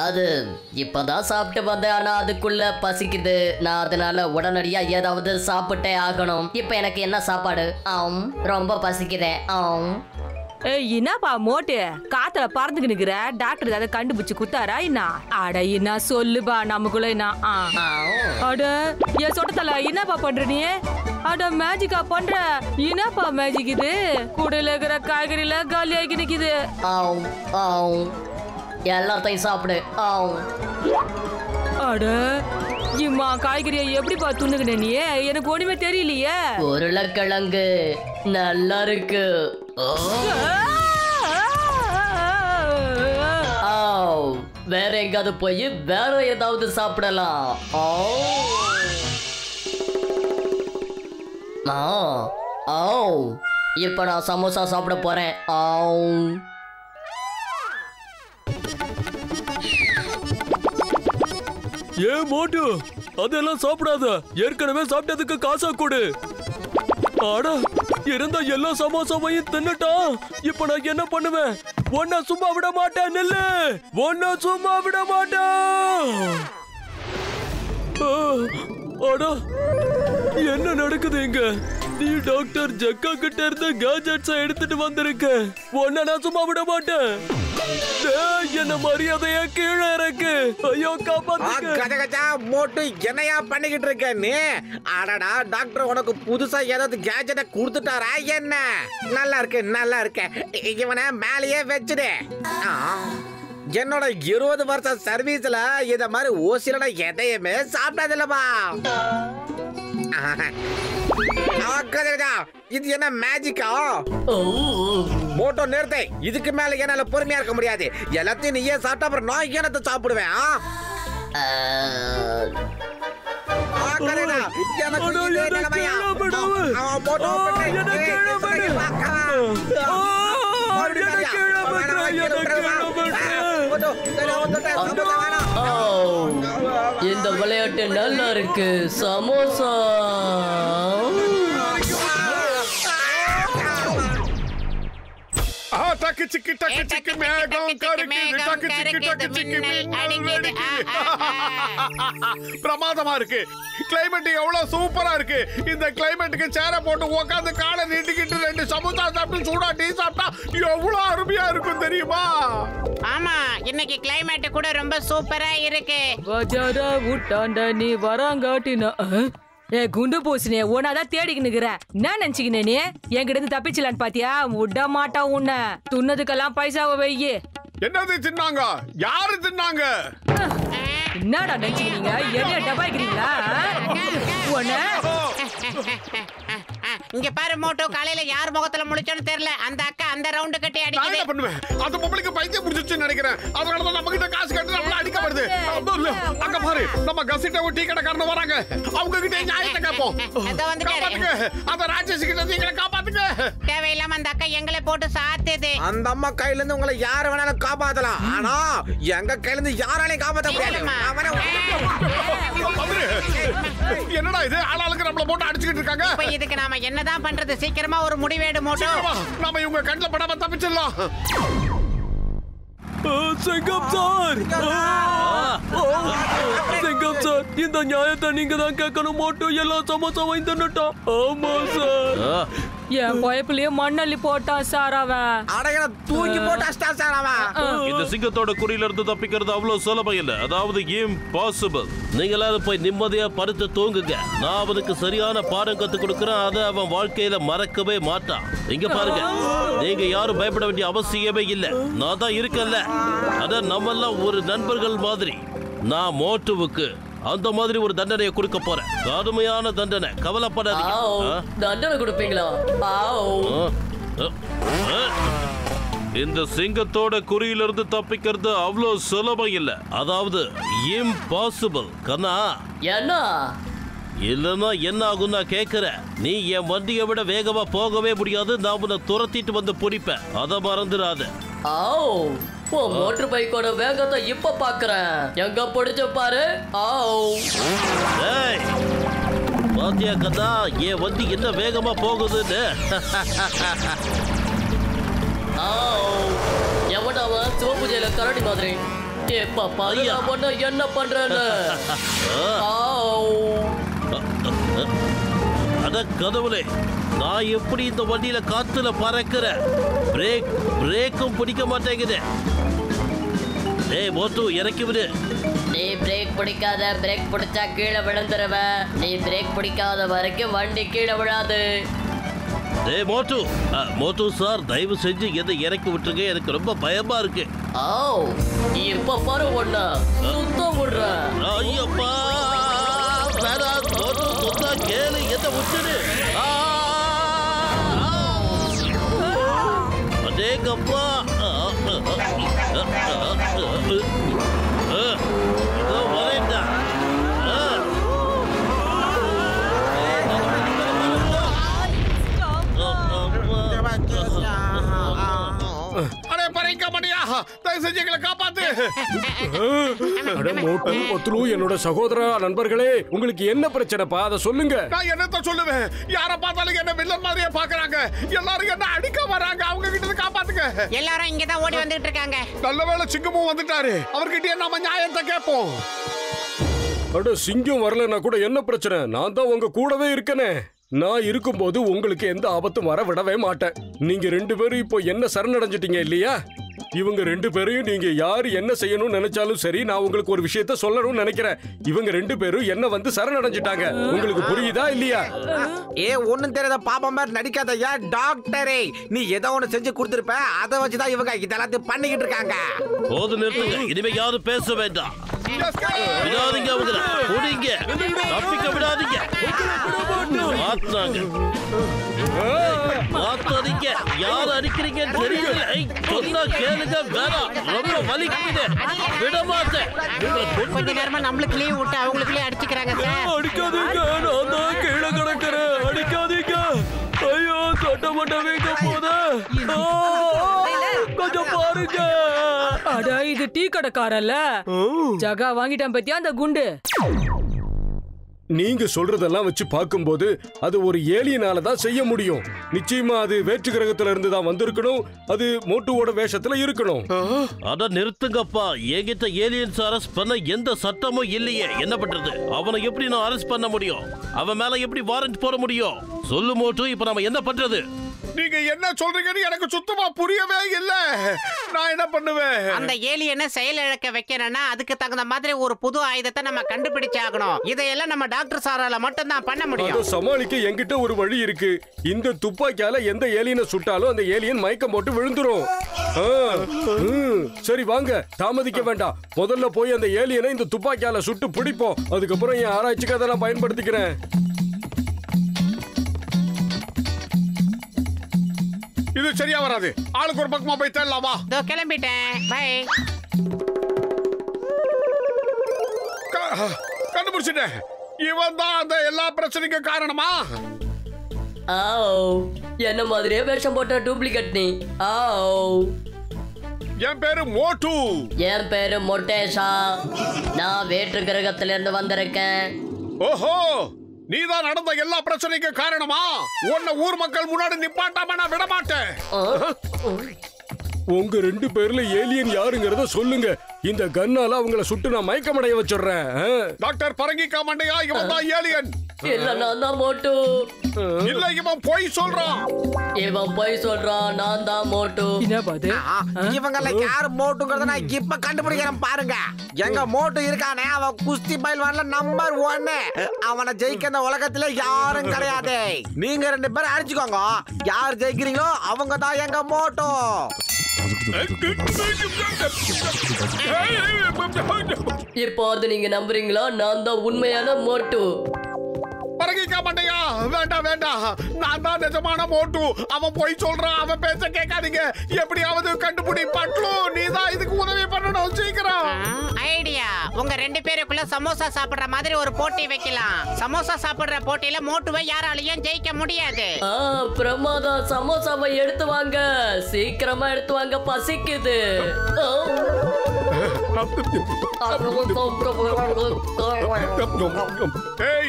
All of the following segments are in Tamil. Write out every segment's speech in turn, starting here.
அது இப்பதான் சாப்பிட்டு வந்தேன், ஆனா அதுக்குள்ள பசிக்குது. நான் அதனால உடனடியா ஏதாவது சாப்பிட்டே ஆகணும். இப்ப எனக்கு என்ன சாப்பாடு? ரொம்ப பசிக்குதேன். என்னப்பா மோட்டு காத்துல பறந்துக்கு நிக்கிற? டாக்டர் ஏதாவது கண்டுபிடிச்சு குத்தாரா என்ன? அட என்ன சொல்லுப்பா நமக்குள்ள என்ன? அட என் சொட்டத்தல என்னப்பா பண்ற நீ? அட மேஜிக்கா பண்ற? என்னப்பா மேஜிக் இது? கூடையில இருக்கிற காய்கறில காலி ஆகி நிக்குது. எல்லாத்தையும் சாப்பிடு. அட இம்மா காய்கறியை எப்படிப்பா துண்ணுகின நீ? எனக்கு ஒண்ணுமே தெரியலையே. உருளைக்கிழங்கு நல்லா இருக்கு. வேற எங்காவது போய் வேற ஏதாவது சாப்பிடலாம். இப்ப நான் சமோசா சாப்பிட போறேன். ஏன் மோட்டு அதெல்லாம் சாப்பிடாத. ஏற்கனவே சாப்பிட்டதுக்கு காசா கொடு. ஆடா இருந்தா எல்லா சமோசாவையும் தின்னுட்டா. இப்ப நான் என்ன பண்ணுவேன்? ஒன்ன சும்மா விட மாட்டேன். நெல்லு ஒன்ன சும்மா விட மாட்டேன். ஆடா என்ன நடக்குது இங்க? நீ டாக்டர் ஜக்கா கிட்ட இருந்து கேஜெட்ஸை எடுத்துட்டு வந்திருக்க. ஒன்ன நான் சும்மா விட மாட்டேன். என்ன மரியாதையா கீழே இறக்கு. ஐயோ காப்பாத்துங்க. மோட்டு என்னையா பண்ணிக்கிட்டு இருக்க நீ? அடடா டாக்டர் உனக்கு புதுசா ஏதாவது கேஜெட்டை கொடுத்துட்டாரா என்ன? நல்லா இருக்கு நல்லா இருக்கு. இவனை மேலேயே வச்சுடு. என்னோட 20 வருஷ சர்வீஸ்ல இத மாதிரி ஓசில எதையுமே சாப்பிட்டதில்லப்பா. இது என்ன மேஜிக்கா? மோட்டோ நிறுத்தை. இதுக்கு மேல என்னால பொறுமையா இருக்க முடியாது. எல்லாத்தையும் நீயே சாப்பிட்டா அப்புறம் நான் என்னத்தை சாப்பிடுவேன்? இந்த விளையாட்டு நல்லா இருக்கு. சமோசா பிரமாதமா இருக்கு. கிளைமேட் எவ்வளவு சூப்பரா இருக்கு. இந்த கிளைமேட்டுக்கு சேர போட்டு உட்காந்து காலை நீட்டிக்கிட்டு 2 சமோசா சாப்பிட்டு சூடா டீ சாப்பிட்டா எவ்வளவு அருமையா இருக்கும் தெரியுமா? ஆமா இன்னைக்கு கிளைமேட் கூட ரொம்ப சூப்பரா இருக்கு. பஜாரா விட்டாண்ட நீ வராங்காட்டினா குண்டு பூசினே உன்னாதான் தேடிக்கினுக்குற. என்ன நினைச்சுக்கினே நீ? என்கிட்ட இருந்து தப்பிச்சலான்னு பாத்தியா? விட மாட்டா உன்ன. துண்ணதுக்கெல்லாம் பைசாவை வெய்யி. என்னது தின்னாங்க? யாரு தின்னாங்க? என்னடா நினைச்சுக்கிறீங்க? என்ன டபாய்க்கிறீங்களா? இங்க பாரு மோட்டோ, காலையில யார் முகத்துல முழிச்சோன்னு தெரியல. அந்த அக்கா அந்த ரவுண்ட் கட்டி அடிக்குது. என்ன பண்ணுவேன்? அந்த பொம்பளைக்கு பைத்தியம் பிடிச்சிருச்சுன்னு நினைக்கிறேன். அதனால தான் நம்ம கிட்ட காசு கட்டி நம்மள அடிக்க வருது. அங்க பாரு நம்ம கசிட்ட டீ கடைக்காரங்க வராங்க. அவங்க கிட்ட நியாயத்தை கேட்போம். காப்பாத்துங்க. அந்த ராட்சசி கிட்ட நீங்கள காப்பாத்துங்க. தேவையில்லாம அந்த அக்கா எங்களை போட்டு சாத்துது. அந்த அம்மா கையில இருந்து உங்களை யார வேணாலும் காப்பாத்தலாம். ஆனா எங்க கையில இருந்து யாராலையும் காப்பாத்த முடியாது. என்னடா இது? ஆளாளுக்கு நம்மள போட்டு அடிச்சிட்டு இருக்காங்க. இப்ப இதுக்கு நாம என்னதான் பண்றது? சீக்கிரமா ஒரு முடிவேடு மோட்டோ. நாம இவங்க கண்ணுல படாம தப்பிச்சிடலாம். செங்கம் சார், செங்கம் சார், இந்த நியாயத்தை நீங்க தான் கேட்கணும். மோட்டோ எல்லா சமோசாவையும் தின்னுட்டான். ஆமா சார். என் பைப்புலயே மண்ணள்ளி போட்டான் சார் அவன். அடையன தூக்கி போட்டாஸ்டா சார் அவன். இந்த சிங்கத்தோட குறியில இருந்து தப்பிக்கிறது அவ்வளவு சுலபம் இல்ல. அதாவது இம்பாசிபிள். நீங்களாவது போய் நிம்மதியா படுத்து தூங்குங்க. நான் அவனுக்கு சரியான பாடம் கத்து கொடுக்கறேன். அதை அவன் வாழ்க்கையில மறக்கவே மாட்டான். இங்க பாருங்க, நீங்க யாரும் பயப்பட வேண்டிய அவசியமே இல்ல. நான் தான் இருக்கேன்ல. அத நம்ம எல்லாம் ஒரு நண்பர்கள் மாதிரி. நான் மோட்டுவுக்கு அந்த மாதிரி ஒரு தண்டனையை கொடுக்க போறேன். கடுமையான தண்டனை. கவலைப்படாதீங்க. தண்டனை கொடுப்பீங்களா? இந்த சிங்கத்தோட குறியிலிருந்து தப்பிக்கிறது அவ்வளவு சுலபம் இல்ல. அதாவது இம்பாசிபிள். கண்ணா என்ன? இல்லன்னா என்ன ஆகும் நான் கேக்குறேன். நீ என் வண்டியை விட வேகமா போகவே முடியாது. நான் உன்னை துரத்திட்டு வந்து பிடிப்பேன். அதை மறந்துடாத. மோட்டர் பைக்கோட வேகத்தை இப்ப பாக்குறேன். எங்க பிடிச்ச பாரு. பாத்தியா கண்ணா, என் வண்டி என்ன வேகமா போகுதுன்னு. எவனாவ சிவபூஜையில கரடி மாதிரி. இப்ப பாரு பொண்ணு என்ன பண்றேன்னு. அட கடவுளே, நான் எப்படி இந்த வண்டியில காத்துல பறக்கிறேன்? பிரேக்கும் பிடிக்க மாட்டேங்குது. ஏய் மோட்டு, இறக்கி விடு. நீ பிரேக் பிடிக்காத, பிரேக் பிடிச்சா கீழே விழுந்துருவ. நீ பிரேக் பிடிக்காத வரைக்கும் வண்டி கீழே விழாது. ஏய் மோட்டு சார், தயவு செஞ்சு எதை இறக்கி விட்டுருங்க, எனக்கு ரொம்ப பயமா இருக்கு. இப்ப பாரு ஒண்ணு சுத்தம் விடுற. ஐயப்பா, மோட்டு சொன்னா கேளு, எதை விட்டுடு. அடேங்கப்பா, இதோ வரேன்டா. அடே பறைக்க மணியா, தயவு செஞ்சு எங்களை காப்பாத்து. அட மோட்டு பத்லு, என்னோட சகோதரா நண்பர்களே, உங்களுக்கு என்ன பிரச்சனைப்பா? அதை சொல்லுங்க. நான் என்னத்த சொல்லுவேன்? யார பார்த்தாலும் என்ன வில்லன் மாதிரியே பாக்குறாங்க. எல்லாரும் என்ன அடிக்க வராங்க. அவங்க கிட்ட இருந்து காப்பாத்துங்க. எல்லாரும் இங்கதான் ஓடி வந்துட்டு இருக்காங்க. நல்ல வேளை சிங்கமும் வந்துட்டாரு. அவர்கிட்ட நம்ம நியாயத்தை கேட்போம். அட சிங்கம் வரலன்னா கூட என்ன பிரச்சனை? நான் தான் உங்க கூடவே இருக்கனே. நான் இருக்கும்போது உங்களுக்கு எந்த ஆபத்தும் வர விடவே மாட்டேன். நீங்க 2 பேரும் இப்போ என்ன சரணடைஞ்சிட்டீங்க இல்லையா? இவங்க 2 பேரையும் நீங்க யாரு என்ன செய்யணும்னு நினைச்சாலும் சரி, நான் உங்களுக்கு ஒரு விஷயத்த சொல்லணும்னு நினைக்கிறேன். இவங்க 2 பேரும் என்ன வந்து சரணடைஞ்சிட்டாங்க. உங்களுக்கு புரியுதா இல்லையா? ஒண்ணும் தெரியாத பாப்பா மாதிரி நடிக்காதயா டாக்டரே. நீ ஏதோ ஒண்ணு செஞ்சு கொடுத்திருப்ப, அதை வச்சுதான் இவங்க இதெல்லாத்தையும் பண்ணிக்கிட்டு இருக்காங்க. போது நிறுத்துங்க, இனிமே யாரும் பேச வேண்டாம். விடாதீங்க, அவங்கள புடிங்க, தப்பிக்க விடாதீங்க. மாத்தாதீங்க, யார் அடிக்கிறீங்கன்னு தெரியல. சொன்னா கேளுங்க, வேணாம், ரொம்ப வலிக்குது, விட மாட்டேன். கொஞ்ச நேரமா நம்மளுக்கு லீவ் விட்டு அவங்களுக்குள்ளே அடிச்சுக்கிறாங்க சார். அடிக்காதீங்க, நான் தான் கீழே கிடக்கிறேன். அடிக்காதீங்க. ஐயோ, தொட்ட மட்டும் வைக்க போத. கொஞ்சம் பாருங்க. அட, இது டீ கடைக்காரல்ல, ஜகா வாங்கிட்டான் பத்தியா அந்த குண்டு. நீங்க சொல்றதெல்லாம் வச்சு பார்க்கும்போது அது ஒரு ஏலியனால தான் செய்ய முடியும். நிச்சயமா அது வேற்று கிரகத்துல இருந்து தான் வந்திருக்கணும். அது மோட்டுவோட வேஷத்துல இருக்கணும். அத நிறுத்துங்கப்பா. என்கிட்ட ஏலியன்ஸ் அரெஸ்ட் பண்ண எந்த சட்டமும் இல்லையே. என்ன பண்றது? அவனை எப்படி நான் அரெஸ்ட் பண்ண முடியும்? அவன் மேல எப்படி வாரண்ட் போட முடியும்? சொல்லு மோட்டு, இப்ப நாம என்ன பண்றது? நீங்க என்ன சொல்றீங்கன்னு எனக்கு சுத்தமா புரியவே இல்ல. நான் என்ன பண்ணுவேன்? அந்த ஏலியனை செயலிழக்க வைக்கணும்னா அதுக்கு தகுந்த மாதிரி ஒரு புது ஆயுதத்தை நம்ம கண்டுபிடிச்சாகணும். இதையெல்லாம் நம்ம டாக்டர் சாரால மட்டும் தான் பண்ண முடியும். சமாளிக்க என்கிட்ட ஒரு வழி இருக்கு. இந்த துப்பாக்கியால எந்த ஏலியனை சுட்டாலும் அந்த ஏலியன் மயக்கம் போட்டு விழுந்துரும். சரி வாங்க, தாமதிக்க வேண்டாம். முதல்ல போய் அந்த ஏலியனை இந்த துப்பாக்கியால சுட்டு பிடிப்போம். அதுக்கப்புறம் என் ஆராய்ச்சிக்கு அதை நான் பயன்படுத்திக்கிறேன். இது சரியா வராது. ஆளுக்கு ஒரு பக்கமா போய் தேடலாமா? இதோ கிளம்பிட்டேன். பை. கண்டுபிடிச்சிட்டேன். இவன் தான் அந்த எல்லா பிரச்சனைக்கும் காரணமா? என்ன மாதிரியே வேஷம் போட்ட டூப்ளிகேட் நீ. என் பேரு மோட்டு. என் பேரு மொட்டேஷா. நான் வேற்று கிரகத்துல இருந்து வந்திருக்கேன். ஓஹோ, நீதான் நடந்த எல்லா பிரச்சனைக்கும் காரணமா? உன்னை ஊர் மக்கள் முன்னாடி நிப்பாட்டாம நான் விட மாட்டேன். உங்க 2 பேர்ல ஏலியன் யாருங்கறத சொல்லுங்க. இந்த கன்னால அவங்கள சுட்டு நான் மயக்கமடைய வச்சிடுறேன். டாக்டர் பரங்கிக்கா மண்டையா, இவன் தான் ஏலியன். இல்ல, நான் தான் மோட்டு. இல்ல, இவன் பொய் சொல்றான். இவன் பொய் சொல்றான். நான் தான் மோட்டு. என்ன பாது? இவங்கள யாரு மோட்டுங்கிறத நான் இப்ப கண்டுபிடிக்கிறேன் பாருங்க. எங்க மோட்டு இருக்கானே, அவன் குஸ்தி பயில்வான்ல நம்பர் 1. அவனை ஜெயிக்க இந்த உலகத்துல யாரும் கிடையாது. நீங்க 2 பேரும் அடிச்சுக்கோங்க. யார் ஜெயிக்கிறீங்களோ அவங்க தான் எங்க மோட்டு. இப்போது நீங்க நம்புறீங்களா? நான் தான் உண்மையான மோட்டு. பரங்கிக்கா மண்டையா, வேண்டாம் வேண்டாம், நான் தான் நிஜமான மோட்டு. அவன் போய் சொல்றான். அவன் பேச்ச கேட்காதீங்க. எப்படியாவது கண்டுபிடி பட்லு. நீ தான் இதுக்கு உதவி பண்ணணும். சீக்கிரம் ஐடியா. உங்க 2 பேருக்குள்ள சமோசா சாப்பிடுற மாதிரி ஒரு போட்டி வைக்கலாம். சமோசா சாப்பிடுற போட்டியில மோட்டுவை யாராலையும் ஜெயிக்க முடியாது. பிரமாதம். சமோசாவை எடுத்து வாங்க, சீக்கிரமா எடுத்து வாங்க, பசிக்குது.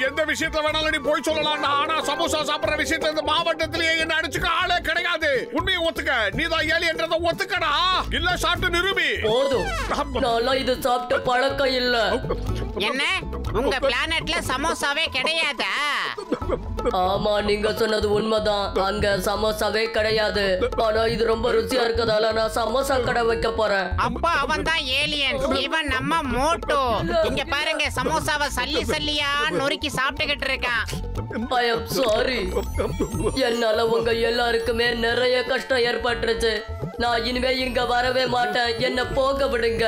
எந்த விஷயத்துல வேணாலும் நீ போய் சொல்லலாம். ஆனா சமோசா சாப்பிடுற விஷயத்துல இந்த மாவட்டத்திலேயே என்ன அடிச்சுக்க ஆளே கிடையாது. உண்மையை ஒத்துக்க. நீதான் ஏலியன்றத ஒத்துக்கடா. இல்ல சாப்பிட்டு நிரூபி. போதும், நான் இது சாப்பிட்ட பழக்கம் இல்ல. என்ன உங்க பிளானட்ல சமோசாவே கிடையாதா? ஆமா, நீங்க சொன்னது உண்மைதான். அங்க சமோசாவே கிடையாது. ஆனா இது ரொம்ப ருசியா இருக்கதால நான் சமோசா கடை வைக்க போறேன். அப்பா அவன் தான் ஏலியன், இவன் நம்ம மோட்டோ. இங்க பாருங்க, சமோசாவை சல்லி சல்லியா நொறுக்கி சாப்பிட்டுக்கிட்டு இருக்கான். I am sorry. என்னால உங்க எல்லாருக்குமே நிறைய கஷ்டம் ஏற்பட்டுருச்சு. நான் இனிமே இங்க வரவே மாட்டேன். என்ன போக விடுங்க.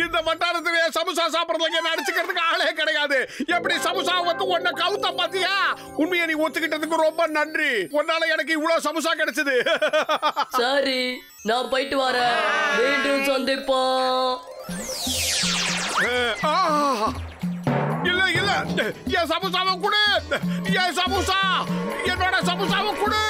இந்த வட்டாரத்திலே சமோசா சாப்பிடுறதுக்கு என்ன அடிச்சுக்கிறதுக்கு ஆளே கிடையாது. எப்படி சமோசா வந்து உன்னை கவுத்த பாத்தியா? உண்மையை நீ ஒத்துக்கிட்டதுக்கு ரொம்ப நன்றி. உன்னால எனக்கு இவ்வளவு சமோசா கிடைச்சது. சரி, நான் போயிட்டு வரேன். மீண்டும் சந்திப்போம். இல்ல இல்ல, என் சமோசாவை கொடு. என் சமோசா, என்னோட சமோசாவை கொடு.